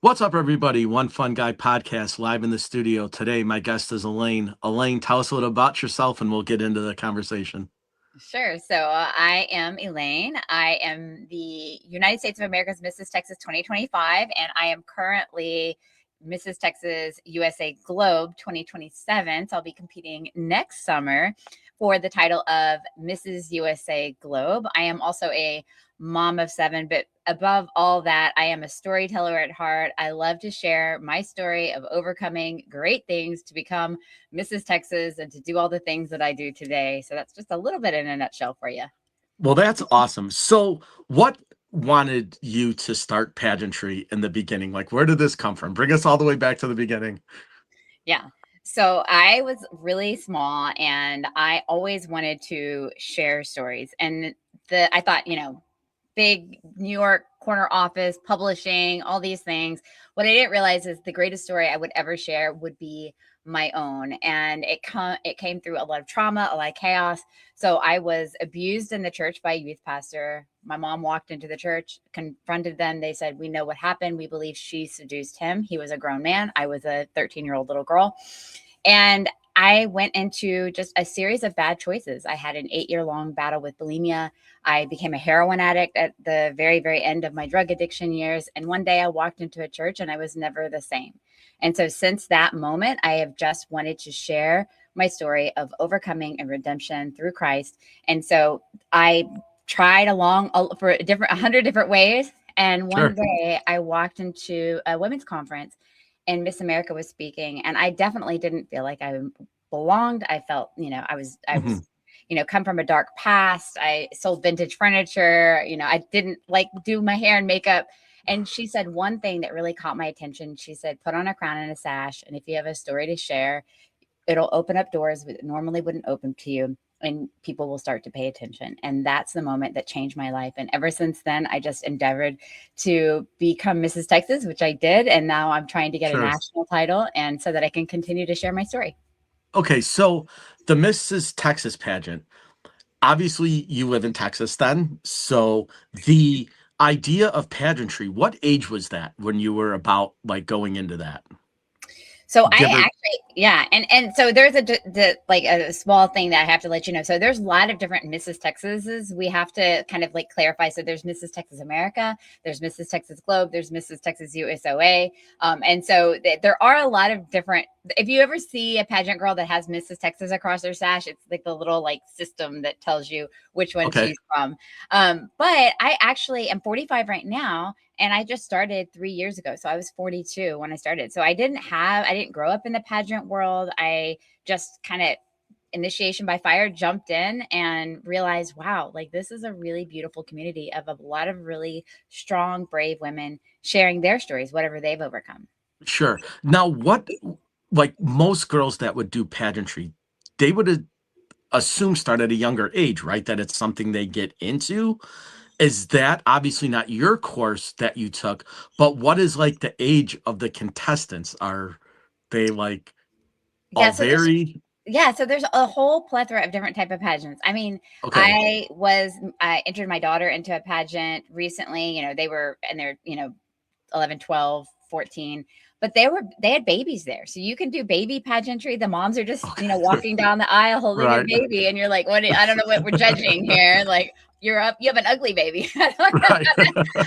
What's up, everybody? One Fun Guy podcast live in the studio. Today, my guest is Elaine. Elaine, tell us a little about yourself and we'll get into the conversation. Sure. I am Elaine. I am the United States of America's Mrs. Texas 2025, and I am currently Mrs. Texas USA Globe 2027. So I'll be competing next summer for the title of Mrs. USA Globe. I am also a mom of seven, but above all that, I am a storyteller at heart. I love to share my story of overcoming great things to become Mrs. Texas and to do all the things that I do today. So that's just a little bit in a nutshell for you. Well, that's awesome. So, what wanted you to start pageantry in the beginning? Like, where did this come from? Bring us all the way back to the beginning. Yeah. So I was really small and I always wanted to share stories. And I thought, big New York corner office, publishing, all these things. What I didn't realize is the greatest story I would ever share would be my own. And it came through a lot of trauma, a lot of chaos. So I was abused in the church by a youth pastor. My mom walked into the church, confronted them. They said, "We know what happened. We believe she seduced him. He was a grown man. I was a 13-year-old little girl." And I went into just a series of bad choices. I had an 8-year-long battle with bulimia. I became a heroin addict at the very, very end of my drug addiction years. And one day I walked into a church and I was never the same. And so since that moment, I have just wanted to share my story of overcoming and redemption through Christ. And so I tried along for 100 different ways. And one Sure. day I walked into a women's conference and Miss America was speaking, and I definitely didn't feel like I belonged. I felt, I was, Mhm. come from a dark past. I sold vintage furniture. I didn't like do my hair and makeup. And she said one thing that really caught my attention. She said, "Put on a crown and a sash, and if you have a story to share, it'll open up doors that normally wouldn't open to you, and people will start to pay attention." And that's the moment that changed my life. And ever since then, I just endeavored to become Mrs. Texas, which I did. And now I'm trying to get a Sure. national title and so that I can continue to share my story. Okay, so the Mrs. Texas pageant, obviously you live in Texas then. So, the idea of pageantry, what age was that when you were about like going into that? So I Give her, actually, yeah, and so there's like a small thing that I have to let you know. So there's a lot of different Mrs. Texases. We have to kind of like clarify. So there's Mrs. Texas America, there's Mrs. Texas Globe, there's Mrs. Texas USOA, and so there are a lot of different. If you ever see a pageant girl that has Mrs. Texas across their sash, it's like the little like system that tells you which one okay. she's from. But I actually am 45 right now, and I just started 3 years ago. So I was 42 when I started. So I didn't grow up in the pageant world. I just kind of initiation by fire jumped in and realized, wow, like this is a really beautiful community of a lot of really strong, brave women sharing their stories, whatever they've overcome. Sure. Now, like most girls that would do pageantry, they would assume start at a younger age, right? That it's something they get into. Is that obviously not your course that you took, but what is like the age of the contestants? Are they like Yeah. all So there's very Yeah, so there's a whole plethora of different type of pageants. I mean, okay? I entered my daughter into a pageant recently. They were and they're, 11, 12, 14, but they had babies there. So you can do baby pageantry. The moms are just, Okay. walking down the aisle holding their Right. baby and you're like, "What I don't know what we're judging here." Like, you have an ugly baby. I don't know Right.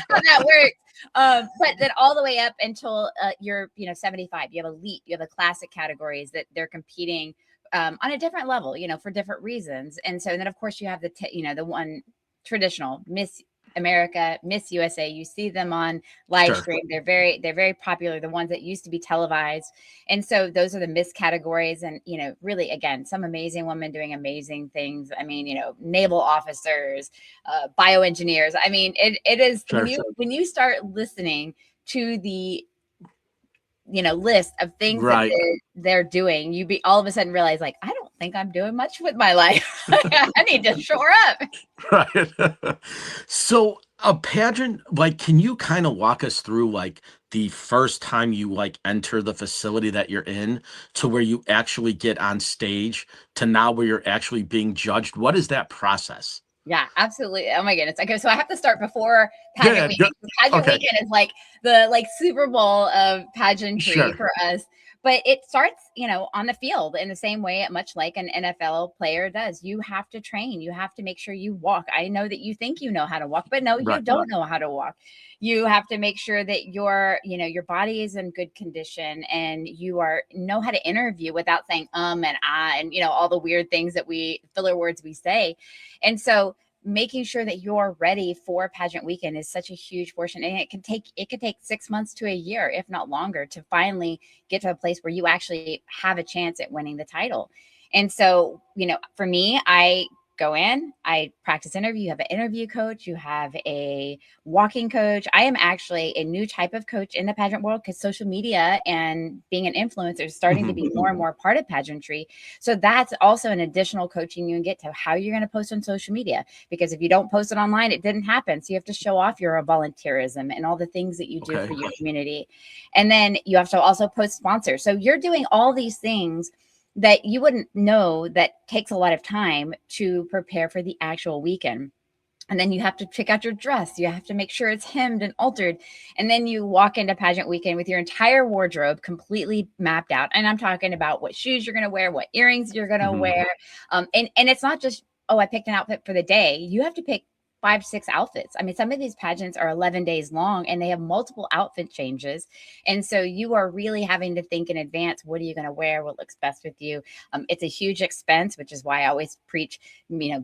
how that works. But then all the way up until you're 75, you have elite, you have the classic categories that they're competing on a different level, for different reasons. And so then of course you have the one traditional Miss America, Miss USA. You see them on live Sure. stream. They're very popular. The ones that used to be televised. And so those are the Miss categories. And, really, again, some amazing women doing amazing things. I mean, naval officers, bioengineers. I mean, it is Sure. when you start listening to the list of things that Right. they're doing, you be all of a sudden realize, like, I don't think I'm doing much with my life. I need to shore up. Right. So a pageant, like, can you kind of walk us through like the first time you like enter the facility that you're in to where you actually get on stage to now where you're actually being judged? What is that process? Yeah, absolutely. Oh my goodness. Okay, so I have to start before pageant Yeah, weekend. Pageant okay, weekend is like the Super Bowl of pageantry sure. for us. But it starts, on the field in the same way, much like an NFL player does. You have to train. You have to make sure you walk. I know that you think you know how to walk, but no, you Right. don't know how to walk. You have to make sure that your body is in good condition, and you know how to interview without saying and ah and all the weird things that we filler words we say. And so making sure that you're ready for pageant weekend is such a huge portion, and it could take 6 months to a year, if not longer, to finally get to a place where you actually have a chance at winning the title. And so, for me, I go in, I practice interview. You have an interview coach, you have a walking coach. I am actually a new type of coach in the pageant world, because social media and being an influencer is starting to Mhm. be more and more part of pageantry. So that's also an additional coaching you can get to how you're going to post on social media, because if you don't post it online, it didn't happen. So you have to show off your volunteerism and all the things that you do for Okay. your community. And then you have to also post sponsors. So you're doing all these things that you wouldn't know, that takes a lot of time to prepare for the actual weekend. And then you have to pick out your dress. You have to make sure it's hemmed and altered. And then you walk into pageant weekend with your entire wardrobe completely mapped out. And I'm talking about what shoes you're going to wear, what earrings you're going to Mhm. wear. And it's not just, oh, I picked an outfit for the day. You have to pick 5, 6 outfits. I mean, some of these pageants are 11 days long, and they have multiple outfit changes. And so you are really having to think in advance, what are you going to wear? What looks best with you? It's a huge expense, which is why I always preach,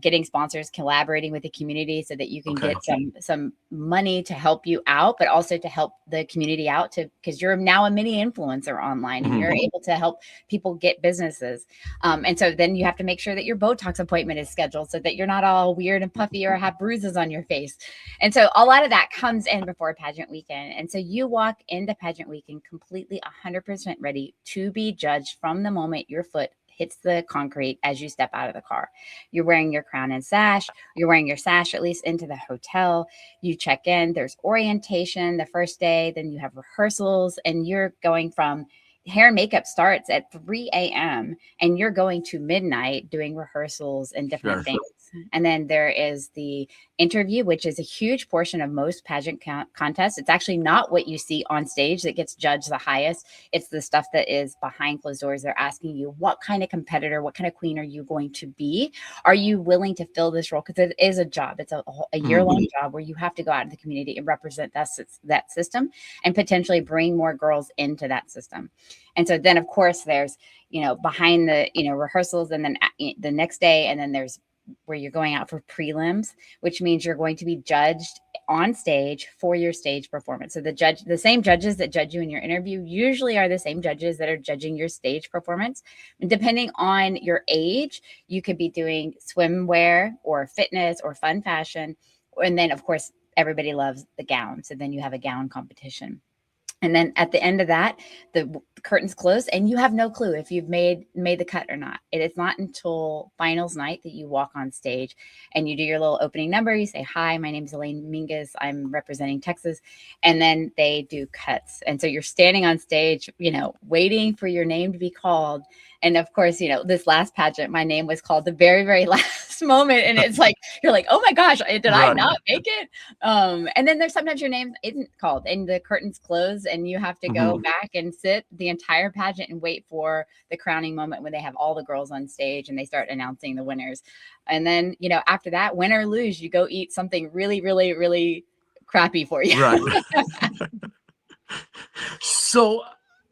getting sponsors, collaborating with the community, so that you can Okay. get some money to help you out, but also to help the community out, to because you're now a mini influencer online, and you're Mhm. able to help people get businesses. And so then you have to make sure that your Botox appointment is scheduled, so that you're not all weird and puffy or have bruises on your face. And so a lot of that comes in before pageant weekend. And so you walk into pageant weekend completely 100% ready to be judged from the moment your foot hits the concrete as you step out of the car. You're wearing your crown and sash. You're wearing your sash at least into the hotel. You check in. There's orientation the first day. Then you have rehearsals, and you're going from hair and makeup starts at 3 a.m. and you're going to midnight doing rehearsals and different Sure. things. And then there is the interview, which is a huge portion of most pageant contests. It's actually not what you see on stage that gets judged the highest. It's the stuff that is behind closed doors. They're asking you, what kind of competitor, what kind of queen are you going to be? Are you willing to fill this role? Because it is a job. It's a Mhm. year-long job where you have to go out in the community and represent that system, and potentially bring more girls into that system. And so then, of course, there's, behind the, rehearsals, and then the next day, and then there's where you're going out for prelims, which means you're going to be judged on stage for your stage performance. So the same judges that judge you in your interview usually are the same judges that are judging your stage performance. And depending on your age, you could be doing swimwear or fitness or fun fashion. And then, of course, everybody loves the gown. So then you have a gown competition. And then at the end of that, the curtains close, and you have no clue if you've made the cut or not. It is not until finals night that you walk on stage and you do your little opening number. You say, "Hi, my name is Elaine Mrs. I'm representing Texas," and then they do cuts. And so you're standing on stage, waiting for your name to be called. And of course, this last pageant, my name was called the very, very last moment, and it's like you're like, "Oh my gosh, did I Right. not make it?" And then there's sometimes your name isn't called, and the curtains close, and you have to go Mhm. back and sit the entire pageant and wait for the crowning moment, when they have all the girls on stage and they start announcing the winners. And then, after that, win or lose, you go eat something really, really, really crappy for you. Right. So,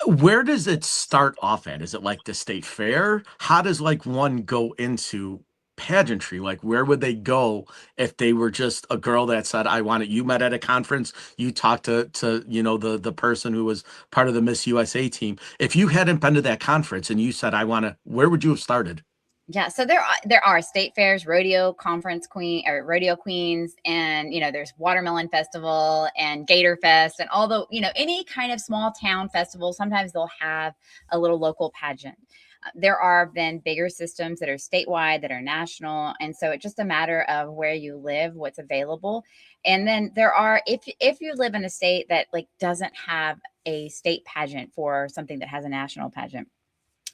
where does it start off at? Is it like the state fair? How does like one go into pageantry? Like, where would they go if they were just a girl that said, "I want it"? You met at a conference. You talked to the person who was part of the Miss USA team. If you hadn't been to that conference and you said, "I want to," where would you have started? Yeah, so there are state fairs, rodeo queens, and there's Watermelon Festival and Gator Fest, and although any kind of small town festival, sometimes they'll have a little local pageant. There are then bigger systems that are statewide, that are national, and so it's just a matter of where you live, what's available. And then there are, if you live in a state that doesn't have a state pageant for something that has a national pageant,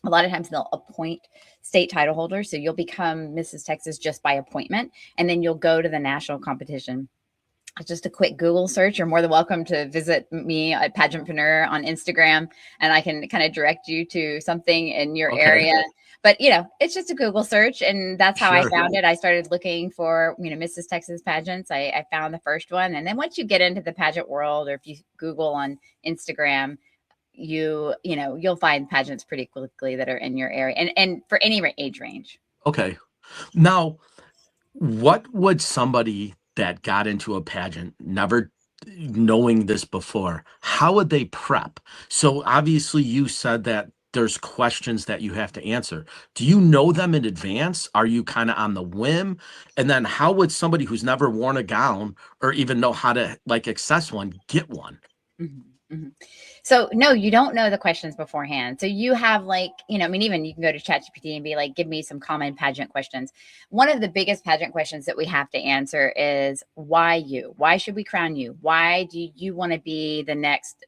A lot of times they'll appoint state title holders. So you'll become Mrs. Texas just by appointment, and then you'll go to the national competition. Just a quick Google search. You're more than welcome to visit me at Pageantpreneur on Instagram, and I can kind of direct you to something in your Okay. area. But it's just a Google search, and that's how I Sure. found it. I started looking for Mrs. Texas pageants. I found the first one, and then once you get into the pageant world, or if you Google on Instagram, you'll find pageants pretty quickly that are in your area, and for any age range. Okay. Now, what would somebody that got into a pageant, never knowing this before, how would they prep? So obviously you said that there's questions that you have to answer. Do you know them in advance? Are you kind of on the whim? And then how would somebody who's never worn a gown or even know how to like access one get one? Mhm, mhm. So no, you don't know the questions beforehand. So you have even you can go to ChatGPT and be like, give me some common pageant questions. One of the biggest pageant questions that we have to answer is why you? Why should we crown you? Why do you want to be the next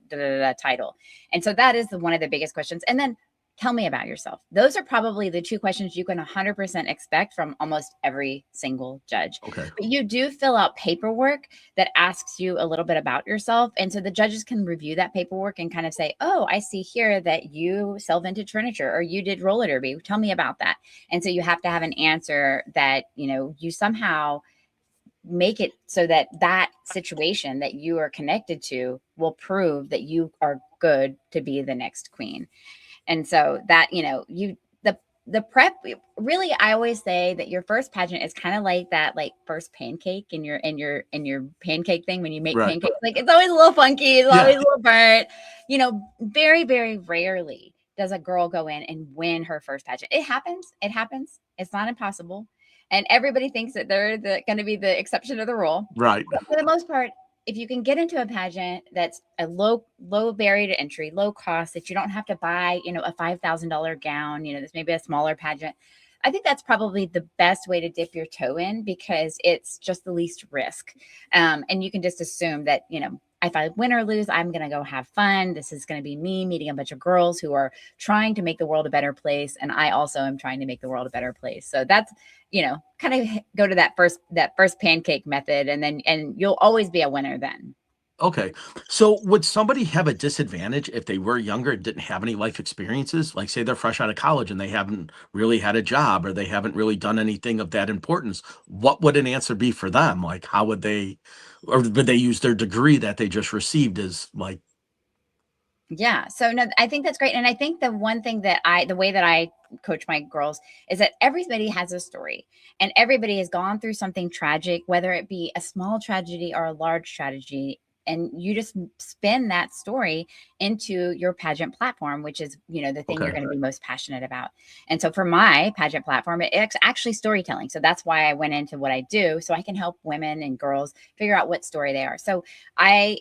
title? And so that is one of the biggest questions. And then tell me about yourself. Those are probably the two questions you can 100% expect from almost every single judge. Okay. But you do fill out paperwork that asks you a little bit about yourself. And so the judges can review that paperwork and kind of say, oh, I see here that you sell vintage furniture or you did roller derby. Tell me about that. And so you have to have an answer that, you somehow make it so that that situation that you are connected to will prove that you are good to be the next queen. And so that, the prep really, I always say that your first pageant is kind of like that, like first pancake in your pancake thing. When you make Right. pancakes, like it's always a little funky, it's Yeah. always a little burnt. Very, very rarely does a girl go in and win her first pageant. It happens. It happens. It's not impossible. And everybody thinks that they're going to be the exception to the rule. Right. But for the most part, if you can get into a pageant that's a low barrier to entry, low cost, that you don't have to buy, a $5,000 gown, that's maybe a smaller pageant. I think that's probably the best way to dip your toe in because it's just the least risk. And you can just assume that, if I win or lose, I'm going to go have fun. This is going to be me meeting a bunch of girls who are trying to make the world a better place. And I also am trying to make the world a better place. So that's, kind of go to that first pancake method, and you'll always be a winner then. Okay. So would somebody have a disadvantage if they were younger and didn't have any life experiences? Like say they're fresh out of college and they haven't really had a job or they haven't really done anything of that importance. What would an answer be for them? Like how would they, or would they use their degree that they just received as like, Yeah. So no, I think that's great. And I think the one thing the way that I coach my girls is that everybody has a story and everybody has gone through something tragic, whether it be a small tragedy or a large tragedy. And you just spin that story into your pageant platform, which is, the thing you're okay, going to be most passionate about. And so for my pageant platform, it's actually storytelling. So that's why I went into what I do. So I can help women and girls figure out what story they are. So I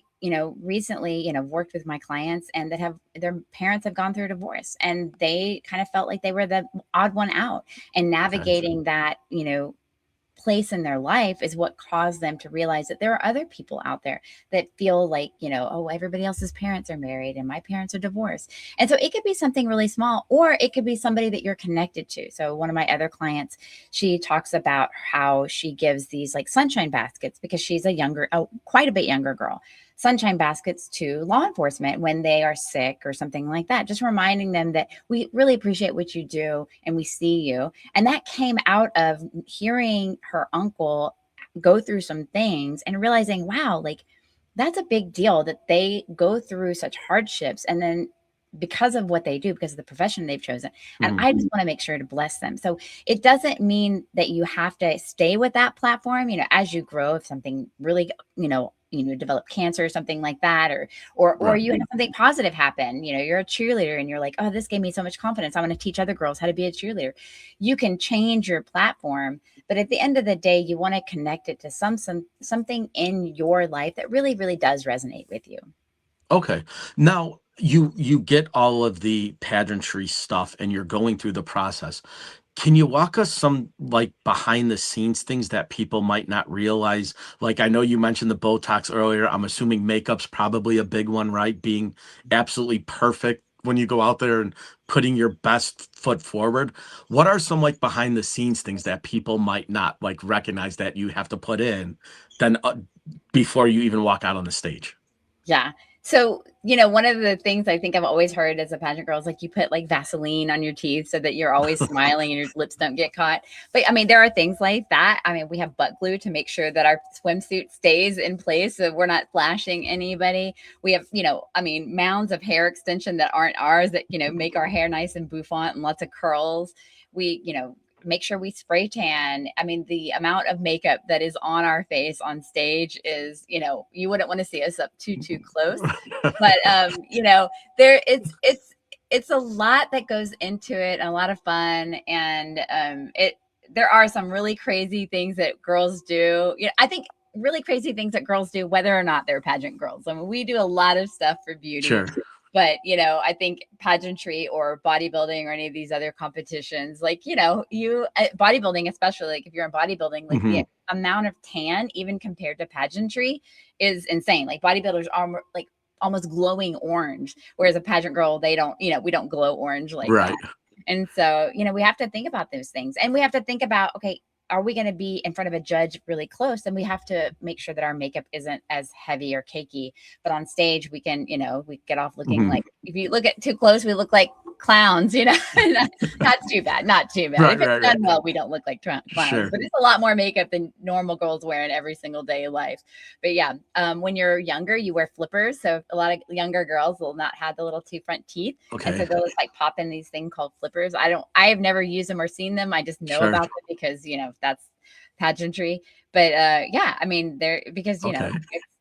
recently, worked with my clients and that have their parents have gone through a divorce and they kind of felt like they were the odd one out, and okay, navigating that, place in their life is what caused them to realize that there are other people out there that feel like, oh, everybody else's parents are married and my parents are divorced. And so it could be something really small, or it could be somebody that you're connected to. So one of my other clients, she talks about how she gives these like sunshine baskets because she's quite a bit younger girl, sunshine baskets to law enforcement when they are sick or something like that, just reminding them that we really appreciate what you do and we see you. And that came out of hearing her uncle go through some things and realizing, wow, like that's a big deal that they go through such hardships. And then because of what they do, because of the profession they've chosen. And mhm, I just want to make sure to bless them. So it doesn't mean that you have to stay with that platform, as you grow, if something really, develop cancer or something like that, or right. you have something positive happen, you're a cheerleader and you're like, oh, this gave me so much confidence. I want to teach other girls how to be a cheerleader. You can change your platform, but at the end of the day, you want to connect it to something in your life that really, really does resonate with you. Okay. Now you get all of the pageantry stuff and you're going through the process. Can you walk us some like behind the scenes things that people might not realize? Like I know you mentioned the Botox earlier. I'm assuming makeup's probably a big one, right? Being absolutely perfect when you go out there and putting your best foot forward, what are some like behind the scenes things that people might not like recognize that you have to put in then before you even walk out on the stage? Yeah. So, one of the things I think I've always heard as a pageant girl is like you put like Vaseline on your teeth so that you're always smiling and your lips don't get caught. But I mean, there are things like that. I mean, we have butt glue to make sure that our swimsuit stays in place so we're not flashing anybody. We have, I mean, mounds of hair extension that aren't ours that, make our hair nice and bouffant and lots of curls. We, make sure we spray tan. I mean, the amount of makeup that is on our face on stage is, you wouldn't want to see us up too close. But there it's a lot that goes into it and a lot of fun. And there are some really crazy things that girls do. I think really crazy things that girls do, whether or not they're pageant girls. I mean, we do a lot of stuff for beauty. Sure. But, I think pageantry or bodybuilding or any of these other competitions, like, bodybuilding, especially like if you're in bodybuilding, like the amount of tan, even compared to pageantry, is insane. Like bodybuilders are like almost glowing orange, whereas a pageant girl, they don't, we don't glow orange like that. And so, we have to think about those things, and we have to think about, okay, are we going to be in front of a judge really close? And we have to make sure that our makeup isn't as heavy or cakey, but on stage we can, we get off looking like, if you look at too close, we look like clowns, not too bad, not too bad. If it's done well, we don't look like clowns, Sure. but it's a lot more makeup than normal girls wear in every single day of life. But yeah, when you're younger, you wear flippers. So a lot of younger girls will not have the little two front teeth. Okay. And so they'll just like pop in these things called flippers. I have never used them or seen them. I just know about them because, that's pageantry. But yeah, I mean, they're because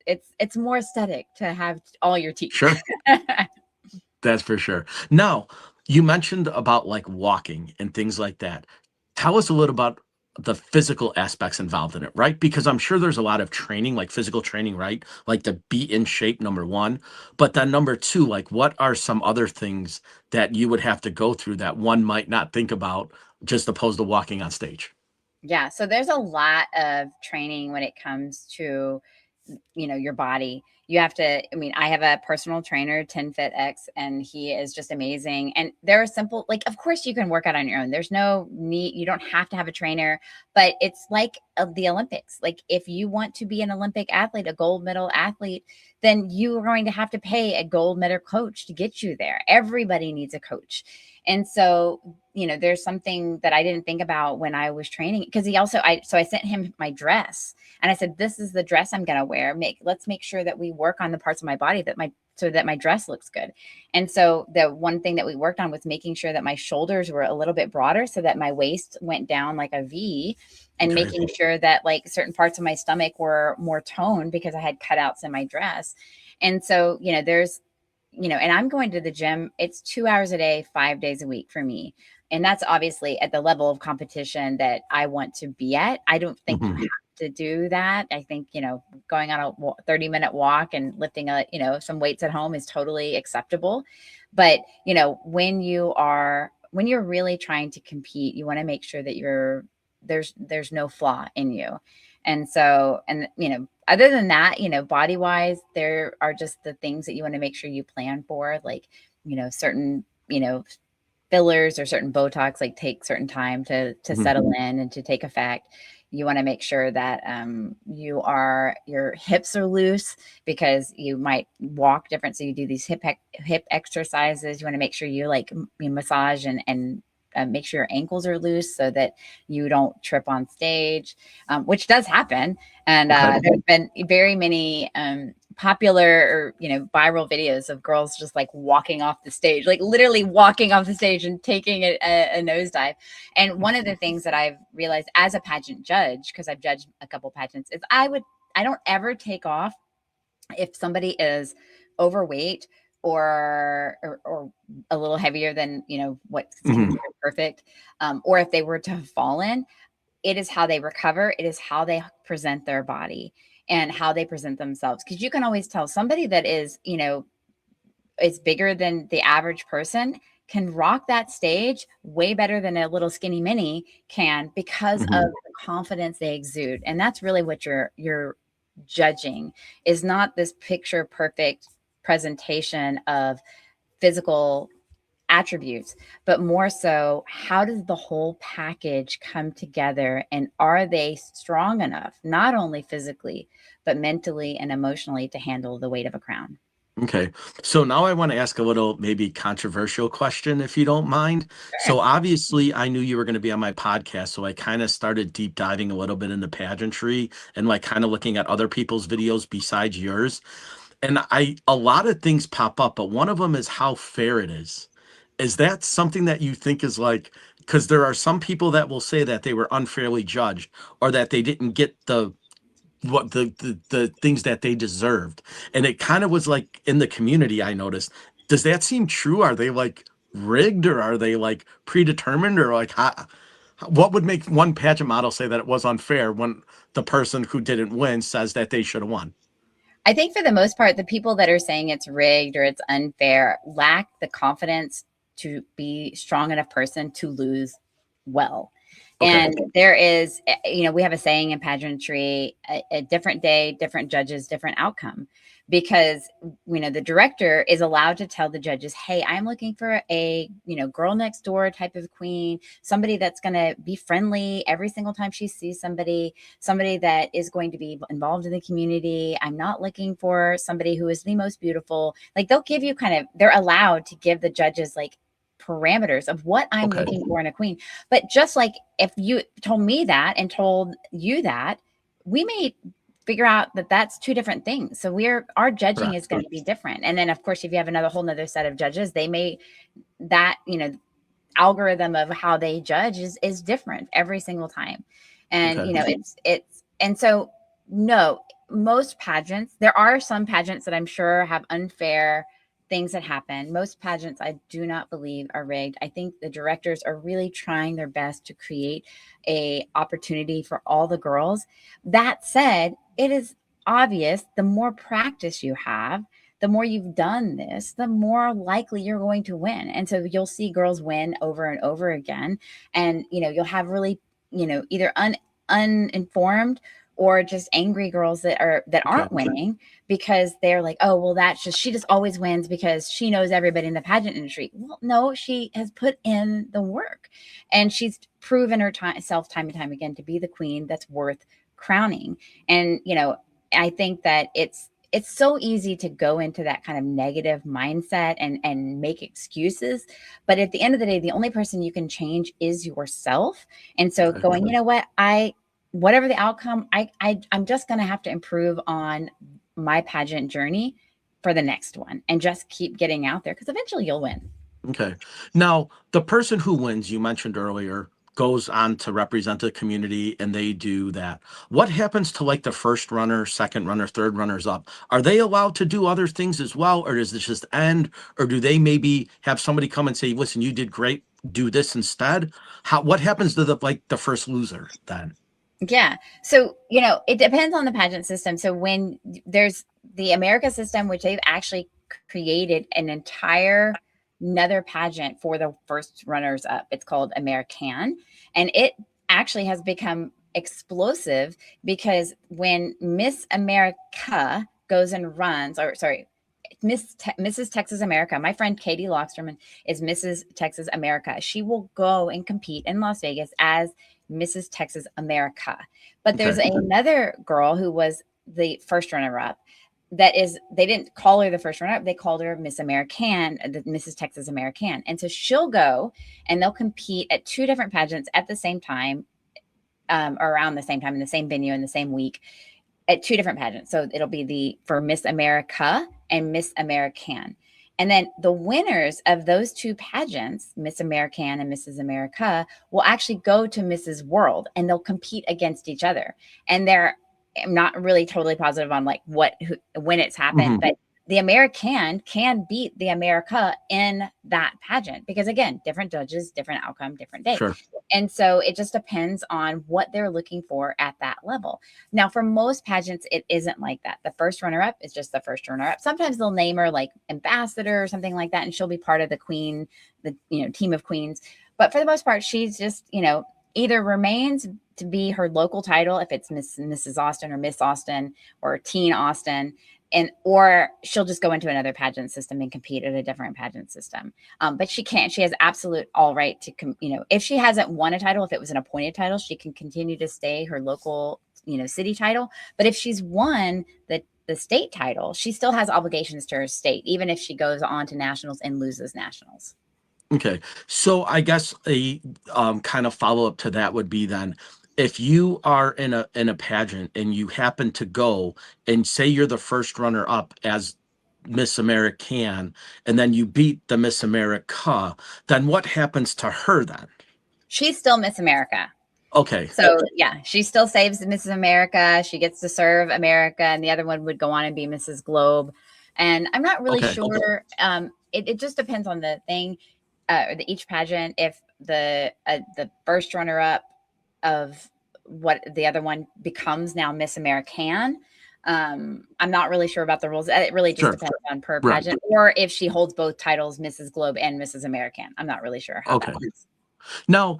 it's more aesthetic to have all your teeth. Sure. That's for sure. Now, you mentioned about like walking and things like that. Tell us a little about the physical aspects involved in it, right? Because I'm sure there's a lot of training, like physical training, right? Like to be in shape, number one. But then number two, like what are some other things that you would have to go through that one might not think about just opposed to walking on stage? Yeah. So there's a lot of training when it comes to, your body. You have to, I mean, I have a personal trainer, 10FitX, and he is just amazing. And there are simple, like, of course you can work out on your own. There's no need, you don't have to have a trainer, but it's like the Olympics. Like if you want to be an Olympic athlete, a gold medal athlete, then you are going to have to pay a gold medal coach to get you there. Everybody needs a coach. And so, there's something that I didn't think about when I was training, because I sent him my dress and I said, this is the dress I'm going to wear. Let's make sure that we work on the parts of my body so that my dress looks good. And so the one thing that we worked on was making sure that my shoulders were a little bit broader so that my waist went down like a V, and making sure that like certain parts of my stomach were more toned because I had cutouts in my dress. And so, and I'm going to the gym. It's 2 hours a day, 5 days a week for me. And that's obviously at the level of competition that I want to be at. I don't think you have to do that. I think, going on a 30-minute walk and lifting some weights at home is totally acceptable. But, when you're really trying to compete, you want to make sure that there's no flaw in you. And so, other than that, body wise, there are just the things that you want to make sure you plan for, like, certain, fillers or certain Botox, like take certain time to settle in and to take effect. You want to make sure that your hips are loose because you might walk different. So you do these hip exercises. You want to make sure you massage and make sure your ankles are loose so that you don't trip on stage, which does happen. And there's been very many popular or viral videos of girls just like walking off the stage, like literally walking off the stage and taking a nosedive. And one of the things that I've realized as a pageant judge, because I've judged a couple pageants, is I don't ever take off if somebody is overweight or a little heavier than what's considered perfect, or if they were to have fallen. It is how they recover. It is how they present their body and how they present themselves. Because you can always tell somebody that is bigger than the average person can rock that stage way better than a little skinny mini can, because of the confidence they exude. And that's really what you're judging, is not this picture perfect presentation of physical attributes, but more so, how does the whole package come together? And are they strong enough, not only physically, but mentally and emotionally to handle the weight of a crown? Okay. So now I want to ask a little maybe controversial question, if you don't mind. Sure. So obviously I knew you were going to be on my podcast. So I kind of started deep diving a little bit into pageantry and like kind of looking at other people's videos besides yours. And a lot of things pop up, but one of them is how fair it is. Is that something that you think is like, because there are some people that will say that they were unfairly judged or that they didn't get the things that they deserved. And it kind of was like in the community, I noticed. Does that seem true? Are they like rigged or are they like predetermined or like what would make one pageant model say that it was unfair when the person who didn't win says that they should have won? I think for the most part, the people that are saying it's rigged or it's unfair lack the confidence to be strong enough person to lose well. Okay. And there is, we have a saying in pageantry, a different day, different judges, different outcome. Because, the director is allowed to tell the judges, hey, I'm looking for a, girl next door type of queen, somebody that's going to be friendly every single time she sees somebody that is going to be involved in the community. I'm not looking for somebody who is the most beautiful. Like they'll give you they're allowed to give the judges like parameters of what I'm Okay. looking for in a queen. But just like if you told me that and told you that, we may figure out that that's two different things. So our judging Correct. is going to be different. And then of course, if you have another whole nother set of judges, they may that, algorithm of how they judge is different every single time. And, Okay. and so no, most pageants, there are some pageants that I'm sure have unfair things that happen. Most pageants, I do not believe are rigged. I think the directors are really trying their best to create a opportunity for all the girls. That said, it is obvious the more practice you have, the more you've done this, the more likely you're going to win. And so you'll see girls win over and over again. And, you'll have really, either uninformed or just angry girls that Okay. aren't winning because they're like, oh, well, she just always wins because she knows everybody in the pageant industry. Well, no, she has put in the work and she's proven herself time and time again to be the queen that's worth crowning. And, I think that it's so easy to go into that kind of negative mindset and make excuses. But at the end of the day, the only person you can change is yourself. And so Okay. going, whatever the outcome, I'm just going to have to improve on my pageant journey for the next one and just keep getting out there because eventually you'll win. Okay. Now, the person who wins, you mentioned earlier, goes on to represent the community and they do that. What happens to like the first runner, second runner, third runners up? Are they allowed to do other things as well? Or does this just end? Or do they maybe have somebody come and say, listen, you did great, do this instead? What happens to the first loser then? Yeah. So, it depends on the pageant system. So when there's the America system, which they've actually created an entire another pageant for the first runners up. It's called American. And it actually has become explosive because when Miss America goes and runs, or sorry, Mrs. Texas America. My friend Katie Locksterman is Mrs. Texas America. She will go and compete in Las Vegas as Mrs. Texas America. But there's Okay. another girl who was the first runner up. They didn't call her the first runner up. They called her Miss American, the Mrs. Texas American. And so she'll go and they'll compete at two different pageants at the same time, or around the same time in the same venue in the same week at two different pageants. So it'll be for Miss America and Miss American. And then the winners of those two pageants, Miss American and Mrs. America, will actually go to Mrs. World and they'll compete against each other. And I'm not really totally positive on like when it's happened, Hmm. but the American can beat the America in that pageant because again, different judges, different outcome, different day. Sure. And so it just depends on what they're looking for at that level. Now, for most pageants, it isn't like that. The first runner up is just the first runner up. Sometimes they'll name her like ambassador or something like that, and she'll be part of the queen, the team of queens. But for the most part, she's just either remains to be her local title if it's Mrs. Austin or Miss Austin or Teen Austin. or she'll just go into another pageant system and compete at a different pageant system. But she can't. She has absolute all right to, if she hasn't won a title, if it was an appointed title, she can continue to stay her local, city title. But if she's won the state title, she still has obligations to her state, even if she goes on to nationals and loses nationals. Okay. So I guess a kind of follow up to that would be then, if you are in a pageant and you happen to go and say you're the first runner up as Miss American, and then you beat the Miss America, then what happens to her then? She's still Miss America. Okay. So yeah, she still saves Mrs. America. She gets to serve America, and the other one would go on and be Mrs. Globe. And I'm not really sure. It just depends on the thing, each pageant. If the first runner up of what the other one becomes now Miss American. I'm not really sure about the rules. It really just depends on per pageant, or if she holds both titles, Mrs. Globe and Mrs. American. I'm not really sure how that works. Now,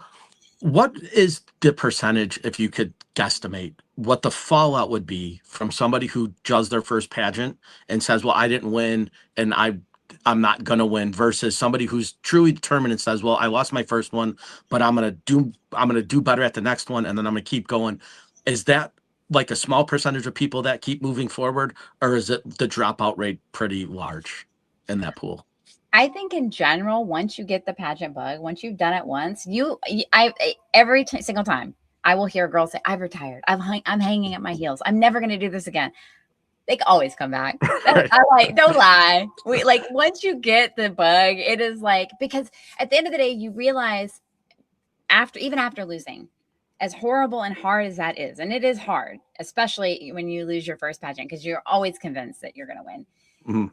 what is the percentage, if you could guesstimate, what the fallout would be from somebody who does their first pageant and says, well, I didn't win and I'm not going to win, versus somebody who's truly determined and says, well, I lost my first one, but I'm going to do better at the next one. And then I'm going to keep going. Is that like a small percentage of people that keep moving forward, or is it the dropout rate pretty large in that pool? I think in general, once you get the pageant bug, once you've done it once, every single time I will hear a girl say, I've retired. I'm hanging at my heels. I'm never going to do this again. They can always come back. Don't lie. Once you get the bug, it is because at the end of the day, you realize even after losing, as horrible and hard as that is, and it is hard, especially when you lose your first pageant, because you're always convinced that you're going to win. Mm-hmm.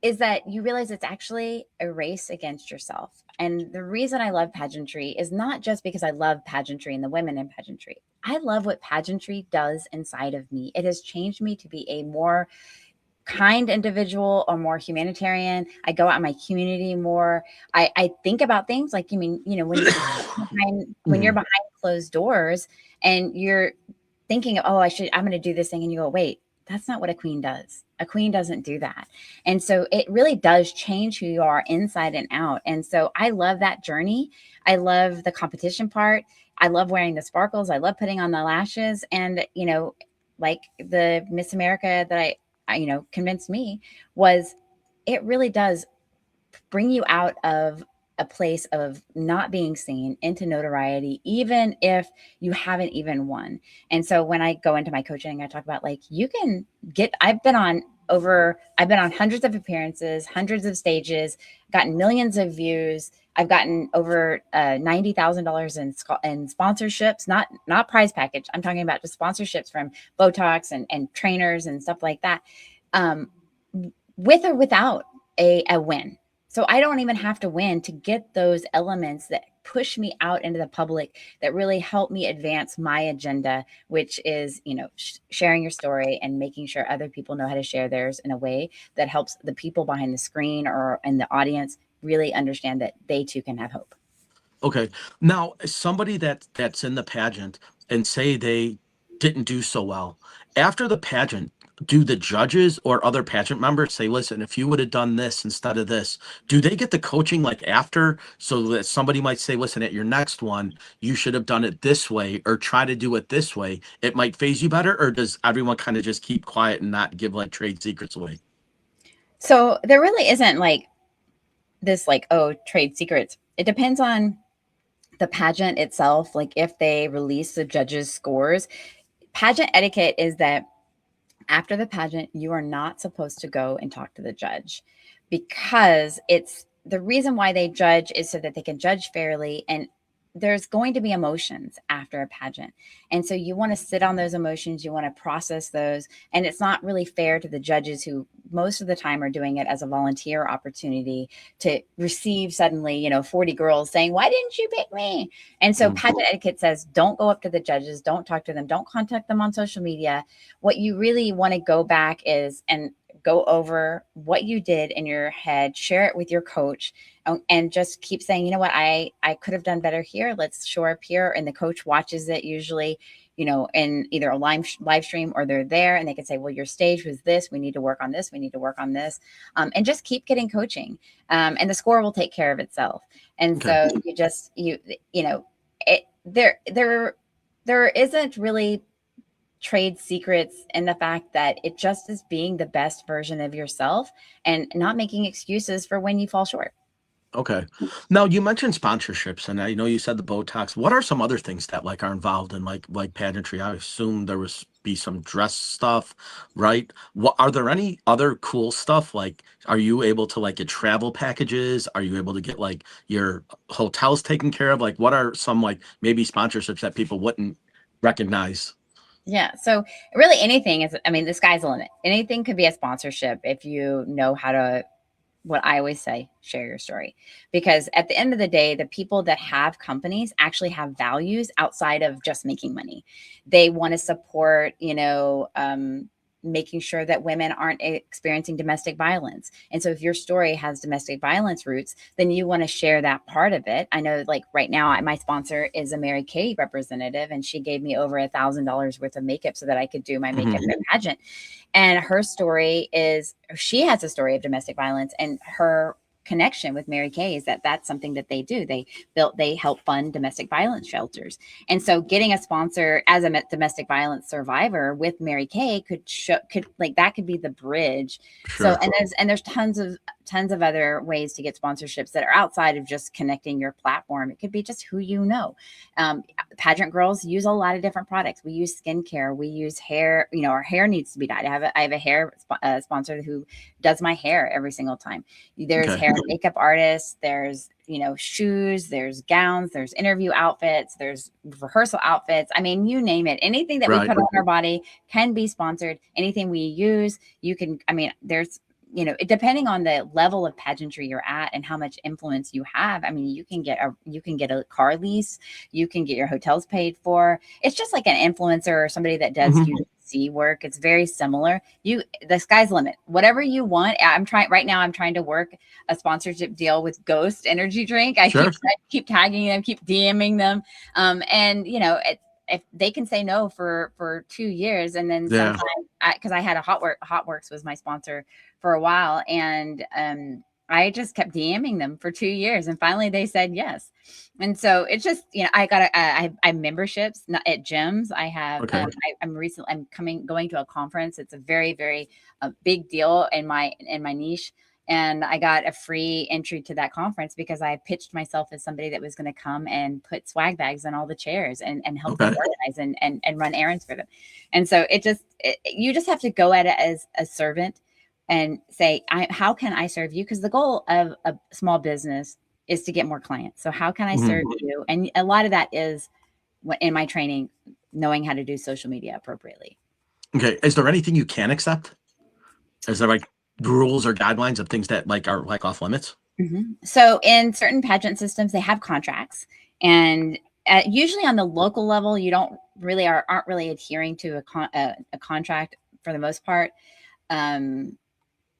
Is that you realize it's actually a race against yourself. And the reason I love pageantry is not just because I love pageantry and the women in pageantry. I love what pageantry does inside of me. It has changed me to be a more kind individual or more humanitarian. I go out in my community more. I think about things like, when you're behind closed doors and you're thinking, I'm going to do this thing. And you go, wait, that's not what a queen does. A queen doesn't do that. And so it really does change who you are inside and out. And so I love that journey. I love the competition part. I love wearing the sparkles. I love putting on the lashes. And, like the Miss America that I convinced me was, it really does bring you out of a place of not being seen into notoriety, even if you haven't even won. And so when I go into my coaching, I talk about I've been on hundreds of appearances, hundreds of stages, gotten millions of views. I've gotten over $90,000 in sponsorships, not prize package. I'm talking about just sponsorships from Botox and trainers and stuff like that, with or without a win. So I don't even have to win to get those elements that push me out into the public, that really help me advance my agenda, which is, sharing your story and making sure other people know how to share theirs in a way that helps the people behind the screen or in the audience really understand that they too can have hope. Okay. Now, somebody that's in the pageant and say they didn't do so well after the pageant, do the judges or other pageant members say, listen, if you would have done this instead of this, do they get the coaching after, so that somebody might say, listen, at your next one, you should have done it this way or try to do it this way. It might phase you better. Or does everyone kind of just keep quiet and not give trade secrets away? So there really isn't this trade secrets. It depends on the pageant itself. If they release the judges' scores, pageant etiquette is that after the pageant, you are not supposed to go and talk to the judge, because it's the reason why they judge is so that they can judge fairly. And there's going to be emotions after a pageant. And so you want to sit on those emotions. You want to process those. And it's not really fair to the judges, who most of the time are doing it as a volunteer opportunity, to receive suddenly, 40 girls saying, why didn't you pick me? And so pageant etiquette says, don't go up to the judges. Don't talk to them. Don't contact them on social media. What you really want to go back is and go over what you did in your head, share it with your coach, and just keep saying, you know what, I could have done better here. Let's shore up here. And the coach watches it usually, in either a live stream, or they're there and they can say, well, your stage was this. We need to work on this. We need to work on this. And just keep getting coaching. And the score will take care of itself. And Okay. so there isn't really trade secrets in the fact that it just is being the best version of yourself and not making excuses for when you fall short. Okay. Now you mentioned sponsorships, and I know you said the Botox. What are some other things that like are involved in like pageantry? I assume there was be some dress stuff, right? What are there any other cool stuff? Like, are you able to like get travel packages? Are you able to get like your hotels taken care of? Like, what are some like maybe sponsorships that people wouldn't recognize? Yeah. So really anything is, I mean, the sky's the limit. Anything could be a sponsorship if you know how to, what I always say, share your story. Because at the end of the day, the people that have companies actually have values outside of just making money. They want to support, making sure that women aren't experiencing domestic violence. And so if your story has domestic violence roots, then you want to share that part of it. I know, like right now, my sponsor is a Mary Kay representative, and she gave me over $1,000 worth of makeup so that I could do my makeup Mhm. at pageant. And her story is, she has a story of domestic violence, and her connection with Mary Kay is that that's something that they do. They help fund domestic violence shelters. And so getting a sponsor as a domestic violence survivor with Mary Kay that could be the bridge. So, Sure. and there's tons of other ways to get sponsorships that are outside of just connecting your platform. It could be just who you know. Pageant girls use a lot of different products. We use skincare, we use hair, our hair needs to be dyed. I have a hair sponsor who does my hair every single time. There's Okay. hair and makeup artists, there's shoes, there's gowns, there's interview outfits, there's rehearsal outfits. I mean, you name it. Anything that we Right. put on our body can be sponsored. Anything we use, you can, I mean, there's depending on the level of pageantry you're at and how much influence you have. I mean, you can get a car lease, you can get your hotels paid for. It's just like an influencer or somebody that does Mhm. UGC work. It's very similar. The sky's the limit. Whatever you want. I'm trying to work a sponsorship deal with Ghost Energy Drink. Sure. I keep tagging them, keep DMing them, and if they can say no for 2 years, and then Yeah. sometimes because I had a Hotworks was my sponsor for a while, and I just kept DMing them for 2 years, and finally they said yes. And so it's just I have memberships at gyms. I have Okay. I'm going to a conference. It's a very very big deal in my niche. And I got a free entry to that conference because I pitched myself as somebody that was going to come and put swag bags in all the chairs and help them Okay. organize and run errands for them. And so you just have to go at it as a servant and say, how can I serve you? Because the goal of a small business is to get more clients. So how can I serve Mhm. you? And a lot of that is in my training, knowing how to do social media appropriately. Okay. Is there anything you can accept? Is there like rules or guidelines of things that like are like off limits? So in certain pageant systems, they have contracts, and usually on the local level, you don't really aren't really adhering to a contract for the most part. Um,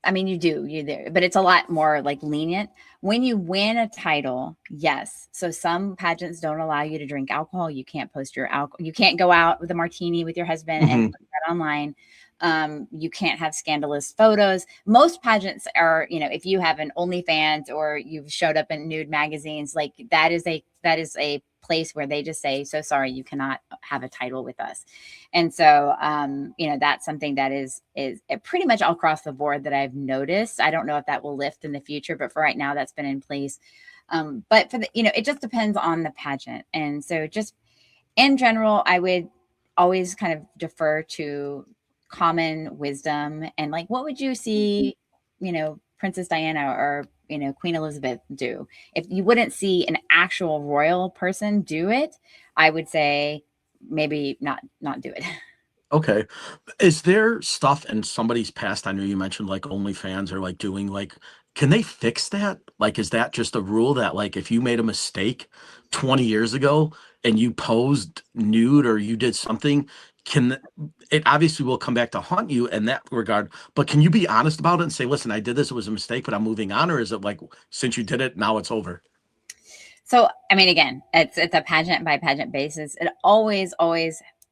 I mean, you there, but it's a lot more like lenient when you win a title. Yes. So some pageants don't allow you to drink alcohol. You can't post your alcohol. You can't go out with a martini with your husband and Mhm. put that online. You can't have scandalous photos. Most pageants are, if you have an OnlyFans or you've showed up in nude magazines, like that is a place where they just say, so sorry, you cannot have a title with us. And so, that's something that is pretty much all across the board that I've noticed. I don't know if that will lift in the future, but for right now, that's been in place. But it just depends on the pageant. And so just in general, I would always kind of defer to common wisdom and like, what would you see, Princess Diana or, Queen Elizabeth do? If you wouldn't see an actual royal person do it, I would say maybe not do it. Okay. Is there stuff in somebody's past? I know you mentioned like OnlyFans or like doing like, can they fix that? Like, is that just a rule that like if you made a mistake 20 years ago and you posed nude or you did something, can it obviously will come back to haunt you in that regard? But can you be honest about it and say, listen, I did this, it was a mistake, but I'm moving on? Or is it like, since you did it, now it's over? So, I mean, again, it's a pageant by pageant basis. It always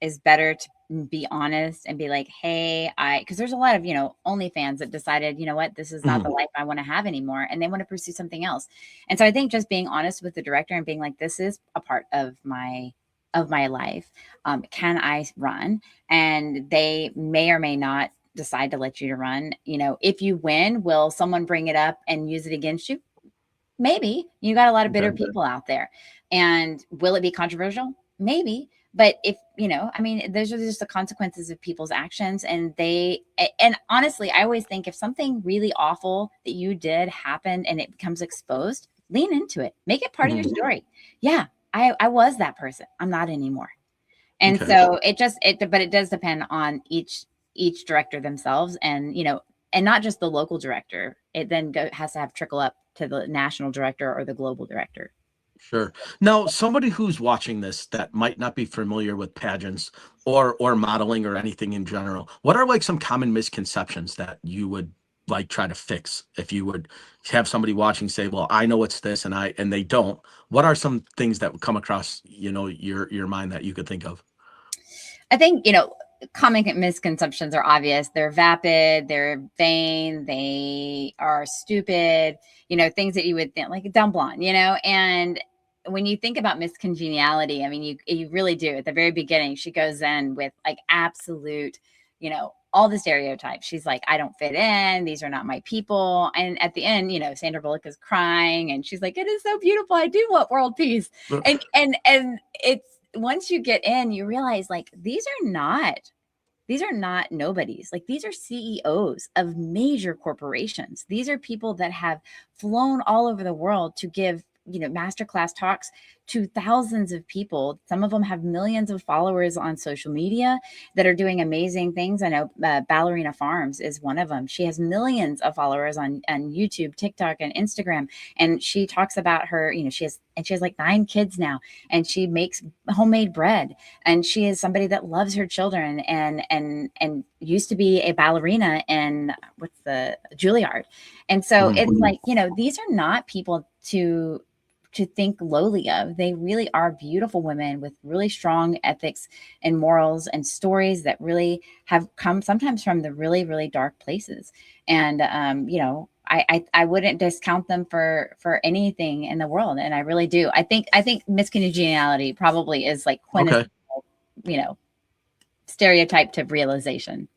is better to be honest and be like, hey, because there's a lot of, OnlyFans that decided, you know what, this is not the life I want to have anymore. And they want to pursue something else. And so I think just being honest with the director and being like, this is a part of my life. Can I run? And they may or may not decide to let you to run. If you win, will someone bring it up and use it against you? Maybe. You got a lot of bitter people out there. And will it be controversial? Maybe. But if, those are just the consequences of people's actions. And honestly, I always think if something really awful that you did happened and it becomes exposed, lean into it, make it part of your story. Yeah, I was that person. I'm not anymore. And so but it does depend on each director themselves, and, and not just the local director. It then has to have trickle up to the national director or the global director. Sure. Now, somebody who's watching this that might not be familiar with pageants or modeling or anything in general, what are like some common misconceptions that you would like try to fix if you would have somebody watching say, well, I know it's this and they don't. What are some things that would come across, your mind that you could think of? I think, common misconceptions are obvious. They're vapid, they're vain, they are stupid, things that you would think like a dumb blonde, and when you think about Miss Congeniality, I mean, you really do. At the very beginning, she goes in with like absolute, all the stereotypes. She's like, I don't fit in. These are not my people. And at the end, Sandra Bullock is crying and she's like, it is so beautiful. I do want world peace. And it's, once you get in, you realize like, these are not nobodies. Like, these are CEOs of major corporations. These are people that have flown all over the world to give, masterclass talks to thousands of people. Some of them have millions of followers on social media that are doing amazing things. I know Ballerina Farms is one of them. She has millions of followers on YouTube, TikTok, and Instagram. And she talks about her, she has like 9 kids now, and she makes homemade bread. And she is somebody that loves her children and used to be a ballerina in what's the Juilliard. And so it's like, these are not people to think lowly of. They really are beautiful women with really strong ethics and morals and stories that really have come sometimes from the really, really dark places. And, I wouldn't discount them for anything in the world. And I really do. I think Miss Congeniality probably is like quintessential, stereotype to realization.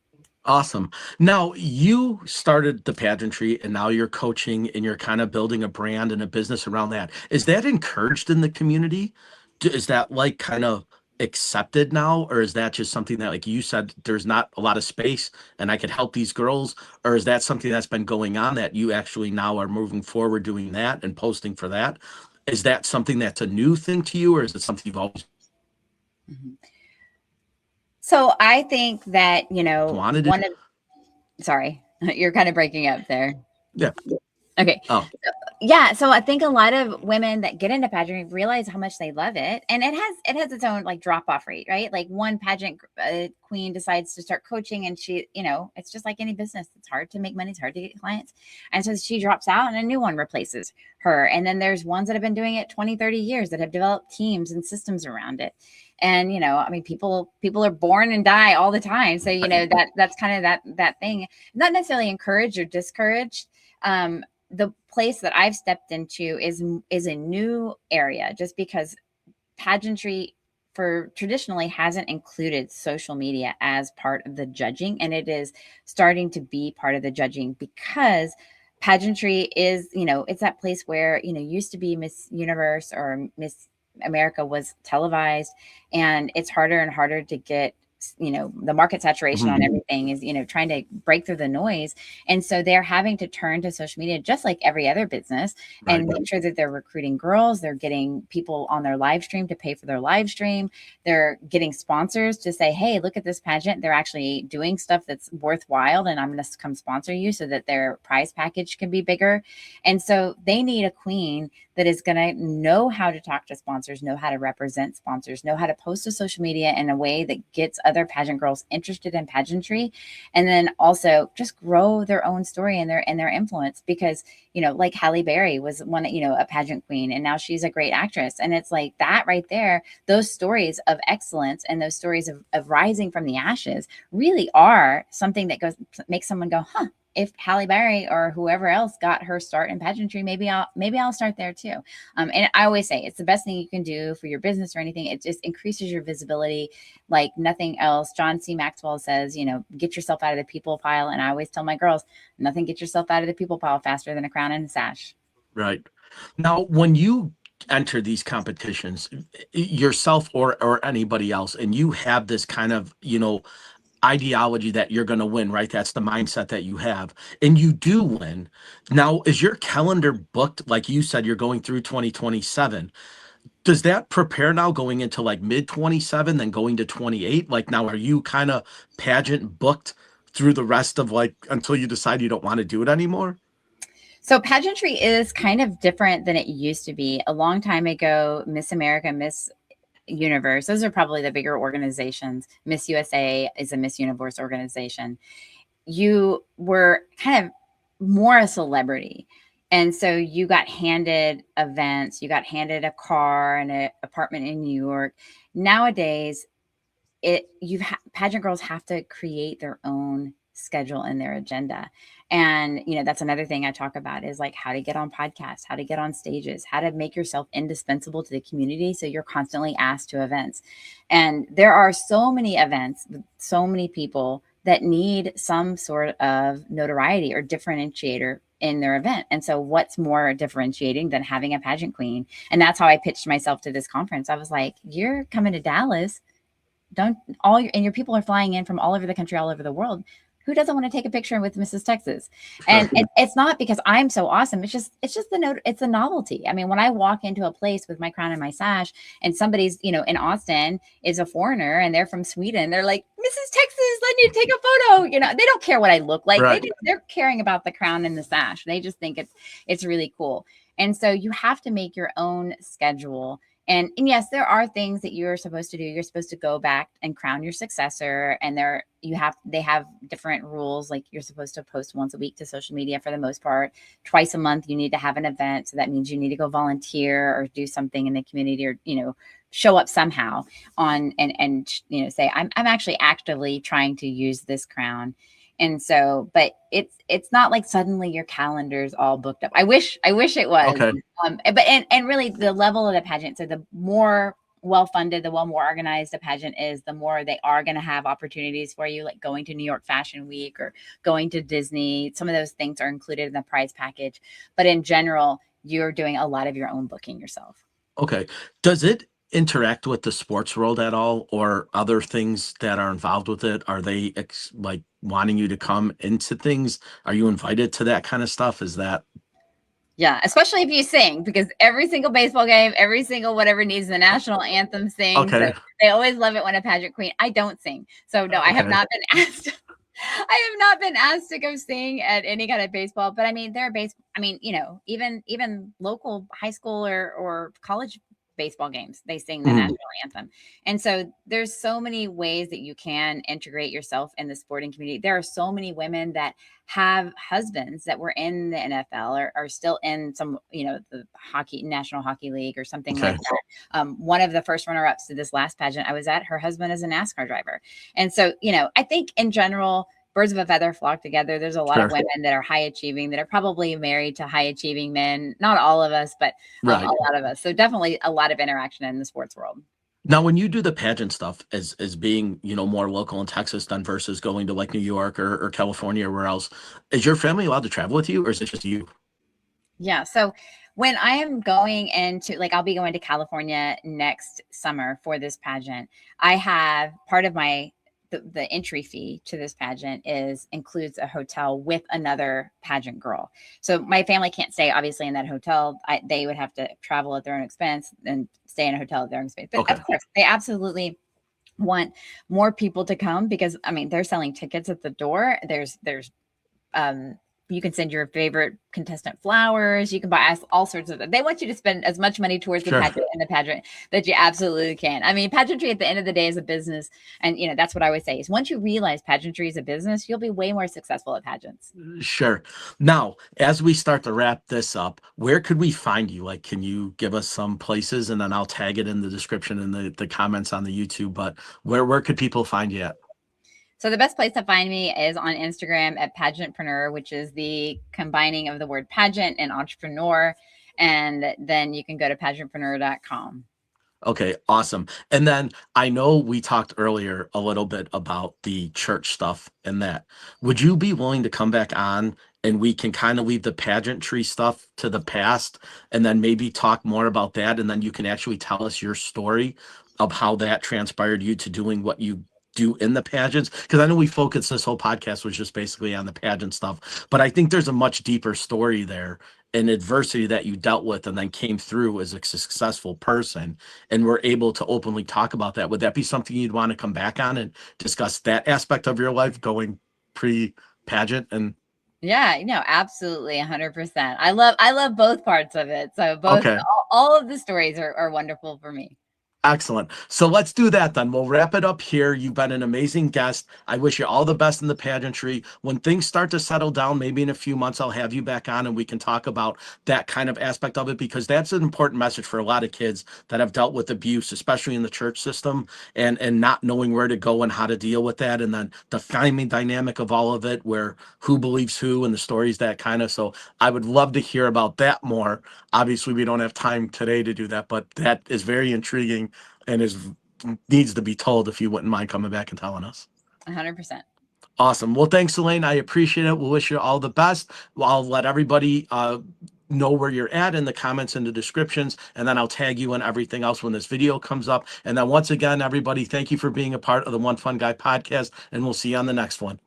Awesome. Now you started the pageantry and now you're coaching and you're kind of building a brand and a business around that. Is that encouraged in the community? Is that like kind of accepted now? Or is that just something that, like you said, there's not a lot of space and I could help these girls? Or is that something that's been going on that you actually now are moving forward doing that and posting for that? Is that something that's a new thing to you, or is it something you've always So I think that, wanted to? sorry, you're kind of breaking up there. Yeah. Okay. Oh. Yeah. So I think a lot of women that get into pageantry realize how much they love it. And it has its own like drop off rate, right? Like one pageant queen decides to start coaching and she, it's just like any business. It's hard to make money. It's hard to get clients. And so she drops out and a new one replaces her. And then there's ones that have been doing it 20, 30 years that have developed teams and systems around it. And, people are born and die all the time. So, that's kind of that thing, not necessarily encouraged or discouraged. The place that I've stepped into is a new area, just because pageantry traditionally hasn't included social media as part of the judging. And it is starting to be part of the judging because pageantry is, it's that place where, used to be Miss Universe or Miss America was televised, and it's harder and harder to get, the market saturation on everything is, trying to break through the noise. And so they're having to turn to social media just like every other business and make sure that they're recruiting girls. They're getting people on their live stream to pay for their live stream. They're getting sponsors to say, hey, look at this pageant. They're actually doing stuff that's worthwhile, and I'm going to come sponsor you so that their prize package can be bigger. And so they need a queen that is going to know how to talk to sponsors, know how to represent sponsors, know how to post to social media in a way that gets other pageant girls interested in pageantry, and then also just grow their own story and their influence. Because, like Halle Berry was one, a pageant queen, and now she's a great actress. And it's like that right there, those stories of excellence and those stories of rising from the ashes really are something that makes someone go, huh, if Halle Berry or whoever else got her start in pageantry, maybe I'll start there too. And I always say it's the best thing you can do for your business or anything. It just increases your visibility like nothing else. John C. Maxwell says, get yourself out of the people pile. And I always tell my girls, nothing gets yourself out of the people pile faster than a crown and a sash. Right. Now, when you enter these competitions, yourself or anybody else, and you have this kind of, ideology that you're going to win, right? That's the mindset that you have, and you do win. Now, is your calendar booked? Like you said, you're going through 2027. Does that prepare now going into like mid 27, then going to 28? Like now, are you kind of pageant booked through the rest of like until you decide you don't want to do it anymore? So pageantry is kind of different than it used to be. A long time ago, Miss America, Miss Universe, those are probably the bigger organizations. Miss USA is a Miss Universe organization. You were kind of more a celebrity. And so you got handed events, you got handed a car and an apartment in New York. Nowadays, pageant girls have to create their own schedule and their agenda. And that's another thing I talk about is like how to get on podcasts, how to get on stages, how to make yourself indispensable to the community so you're constantly asked to events. And there are so many events with so many people that need some sort of notoriety or differentiator in their event. And so what's more differentiating than having a pageant queen? And that's how I pitched myself to this conference. I was like, you're coming to Dallas, and your people are flying in from all over the country, all over the world. Who doesn't want to take a picture with Mrs. Texas? And it's not because I'm so awesome. It's just it's a novelty. I mean, when I walk into a place with my crown and my sash and somebody's, in Austin is a foreigner and they're from Sweden, they're like, Mrs. Texas, I need to take a photo. They don't care what I look like. Right. They're caring about the crown and the sash. They just think it's really cool. And so you have to make your own schedule. And yes, there are things that you're supposed to do. You're supposed to go back and crown your successor. And they have different rules. Like you're supposed to post once a week to social media for the most part. Twice a month, you need to have an event. So that means you need to go volunteer or do something in the community or, show up somehow and say, I'm actually actively trying to use this crown. And so, but it's not like suddenly your calendar's all booked up. I wish it was. Okay. But really the level of the pageant. So the more well-funded, the more organized a pageant is, the more they are going to have opportunities for you, like going to New York Fashion Week or going to Disney. Some of those things are included in the prize package. But in general, you're doing a lot of your own booking yourself. Okay. Does it interact with the sports world at all or other things that are involved with it? Are they like wanting you to come into things? Are you invited to that kind of stuff? Is that? Yeah, especially if you sing, because every single baseball game, every single whatever needs the national anthem sings. Okay. So they always love it when a pageant queen. I don't sing. So no, I have not been asked. I have not been asked to go sing at any kind of baseball, but I mean, even local high school or college baseball games, they sing the national anthem. And so there's so many ways that you can integrate yourself in the sporting community. There are so many women that have husbands that were in the NFL or are still in some, the National Hockey League or something like that. One of the first runner-ups to this last pageant I was at, her husband is a NASCAR driver. And so, I think in general, birds of a feather flock together. There's a lot of women that are high achieving, that are probably married to high achieving men. Not all of us, but a lot of us. So definitely a lot of interaction in the sports world. Now, when you do the pageant stuff as being, more local in Texas than versus going to like New York or California or where else, is your family allowed to travel with you or is it just you? Yeah. So when I am going into, I'll be going to California next summer for this pageant, I have part of the entry fee to this pageant includes a hotel with another pageant girl. So my family can't stay obviously in that hotel. They would have to travel at their own expense and stay in a hotel at their own expense. But of course, they absolutely want more people to come because they're selling tickets at the door. There's you can send your favorite contestant flowers. You can buy all sorts of. They want you to spend as much money towards the Sure. pageant and the pageant that you absolutely can. I mean, pageantry at the end of the day is a business, and that's what I always say is once you realize pageantry is a business, you'll be way more successful at pageants. Sure. Now, as we start to wrap this up, where could we find you? Like, can you give us some places, and then I'll tag it in the description and the comments on the YouTube. But where could people find you at? So the best place to find me is on Instagram at pageantpreneur, which is the combining of the word pageant and entrepreneur. And then you can go to pageantpreneur.com. Okay, awesome. And then I know we talked earlier a little bit about the church stuff and that. Would you be willing to come back on and we can kind of leave the pageantry stuff to the past and then maybe talk more about that? And then you can actually tell us your story of how that transpired you to doing what you do in the pageants. Because I know we focused this whole podcast was just basically on the pageant stuff, but I think there's a much deeper story there and adversity that you dealt with and then came through as a successful person and were able to openly talk about that. Would that be something you'd want to come back on and discuss that aspect of your life going pre-pageant? And Yeah, absolutely 100%. I love both parts of it. So both okay, all of the stories are wonderful for me. excellent. So let's do that then. We'll wrap it up here. You've been an amazing guest. I wish you all the best in the pageantry. When things start to settle down, maybe in a few months, I'll have you back on and we can talk about that kind of aspect of it, because that's an important message for a lot of kids that have dealt with abuse, especially in the church system, and not knowing where to go and how to deal with that. And then the family dynamic of all of it, where who believes who and the stories that kind of. So I would love to hear about that more. Obviously, we don't have time today to do that, but that is very intriguing and needs to be told if you wouldn't mind coming back and telling us. 100%. Awesome. Well, thanks, Elaine. I appreciate it. We'll wish you all the best. I'll let everybody know where you're at in the comments and the descriptions, and then I'll tag you and everything else when this video comes up. And then once again, everybody, thank you for being a part of the One Fun Guy podcast, and we'll see you on the next one.